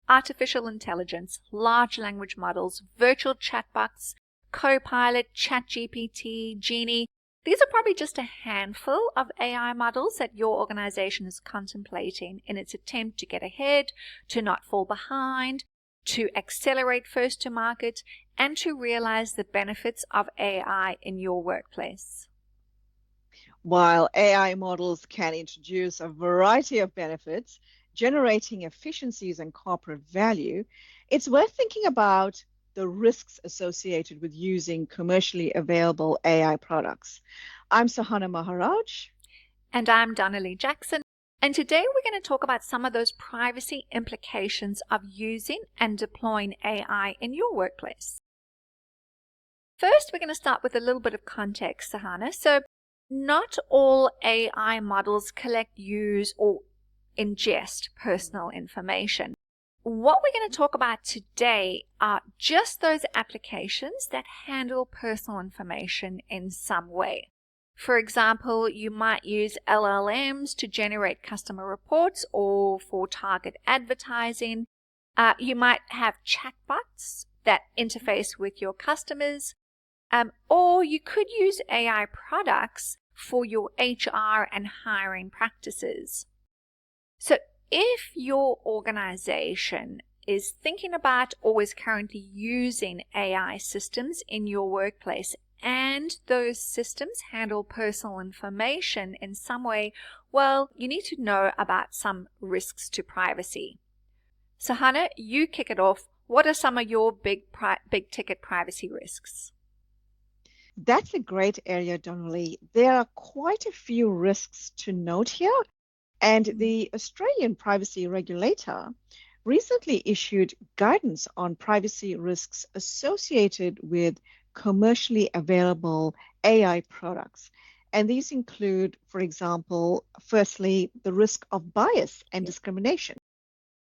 artificial intelligence, large language models, virtual chatbots, Copilot, ChatGPT, Genie. These are probably just a handful of AI models that your organization is contemplating in its attempt to get ahead, to not fall behind, to accelerate first to market, and to realize the benefits of AI in your workplace. While AI models can introduce a variety of benefits, generating efficiencies and corporate value, it's worth thinking about the risks associated with using commercially available AI products. I'm Sohana Maharaj. And I'm Donna-Leigh Jackson. And today we're going to talk about some of those privacy implications of using and deploying AI in your workplace. First, we're going to start with a little bit of context, Sohana. So, not all AI models collect, use, or ingest personal information. What we're going to talk about today are just those applications that handle personal information in some way. For example, you might use LLMs to generate customer reports or for target advertising. You might have chatbots that interface with your customers. Or you could use AI products for your HR and hiring practices. So if your organization is thinking about or is currently using AI systems in your workplace and those systems handle personal information in some way, well, you need to know about some risks to privacy. Sohana, you kick it off. What are some of your big ticket privacy risks? That's a great area, Donna-Leigh. There are quite a few risks to note here, and the Australian privacy regulator recently issued guidance on privacy risks associated with commercially available AI products. And these include, for example, firstly, the risk of bias and discrimination,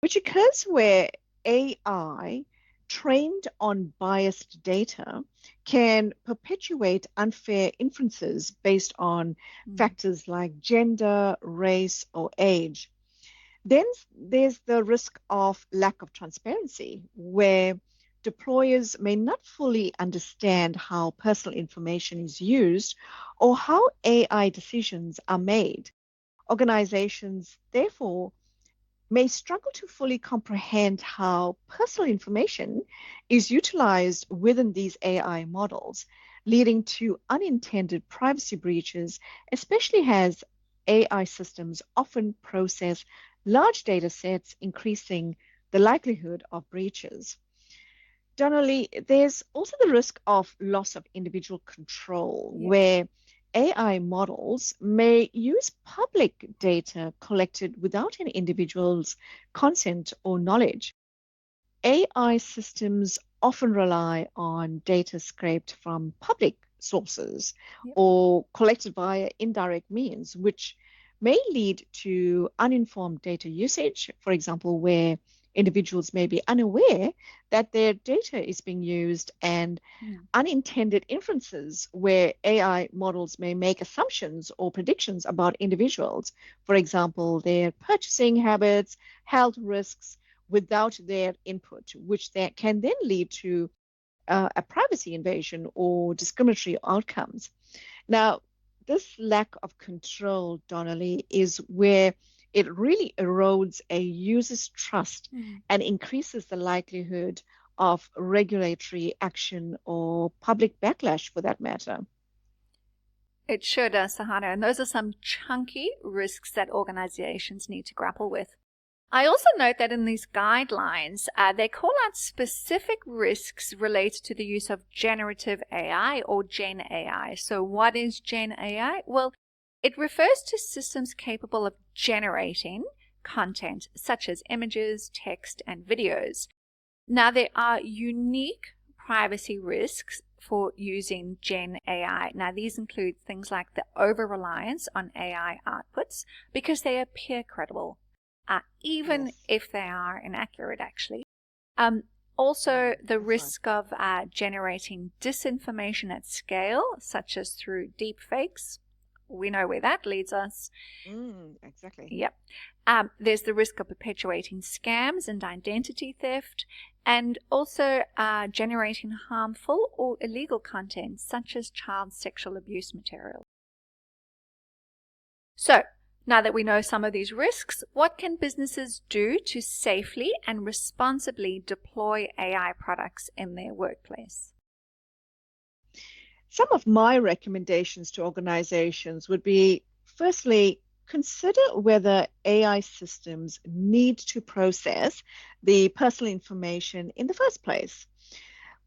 which occurs where AI trained on biased data can perpetuate unfair inferences based on factors like gender, race, or age. Then there's the risk of lack of transparency, where deployers may not fully understand how personal information is used or how AI decisions are made. Organizations, therefore, may struggle to fully comprehend how personal information is utilized within these AI models, leading to unintended privacy breaches, especially as AI systems often process large data sets, increasing the likelihood of breaches. Donnelly, there's also the risk of loss of individual control, where AI models may use public data collected without an individual's consent or knowledge. AI systems often rely on data scraped from public sources or collected via indirect means, which may lead to uninformed data usage, for example, where individuals may be unaware that their data is being used, and unintended inferences where AI models may make assumptions or predictions about individuals, for example, their purchasing habits, health risks, without their input, which can then lead to a privacy invasion or discriminatory outcomes. Now, this lack of control, Donnelly, is where it really erodes a user's trust and increases the likelihood of regulatory action or public backlash for that matter. It sure does, Sohana, and those are some chunky risks that organizations need to grapple with. I also note that in these guidelines, they call out specific risks related to the use of generative AI or Gen AI. So what is Gen AI? Well, it refers to systems capable of generating content such as images, text, and videos. Now, there are unique privacy risks for using Gen AI. Now, these include things like the over-reliance on AI outputs because they appear credible, even if they are inaccurate, actually. Also, the risk of generating disinformation at scale, such as through deepfakes, we know where that leads us. Exactly. Yep. There's the risk of perpetuating scams and identity theft, and also generating harmful or illegal content, such as child sexual abuse material. So, now that we know some of these risks, what can businesses do to safely and responsibly deploy AI products in their workplace? Some of my recommendations to organizations would be, firstly, consider whether AI systems need to process the personal information in the first place.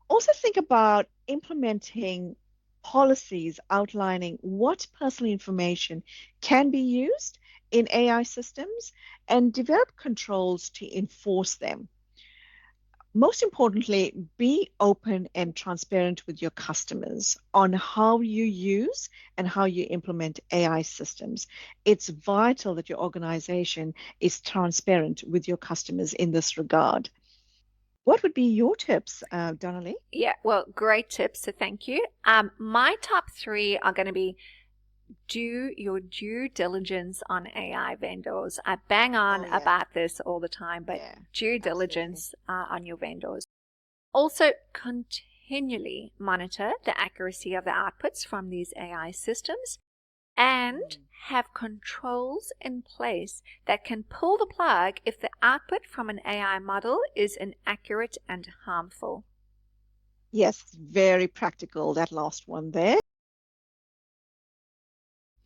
Also, think about implementing policies outlining what personal information can be used in AI systems and develop controls to enforce them. Most importantly, be open and transparent with your customers on how you use and how you implement AI systems. It's vital that your organization is transparent with your customers in this regard. What would be your tips, Donna-Leigh? Yeah, well, great tips, so thank you. My top 3 are going to be: do your due diligence on AI vendors. I bang on Oh, yeah. about this all the time, but Yeah, due absolutely. diligence on your vendors. Also, continually monitor the accuracy of the outputs from these AI systems, and have controls in place that can pull the plug if the output from an AI model is inaccurate and harmful. Yes, very practical, that last one there.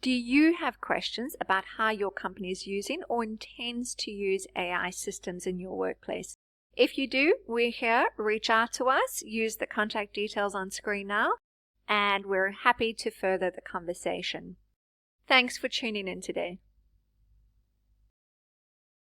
Do you have questions about how your company is using or intends to use AI systems in your workplace? If you do, we're here. Reach out to us. Use the contact details on screen now, and we're happy to further the conversation. Thanks for tuning in today.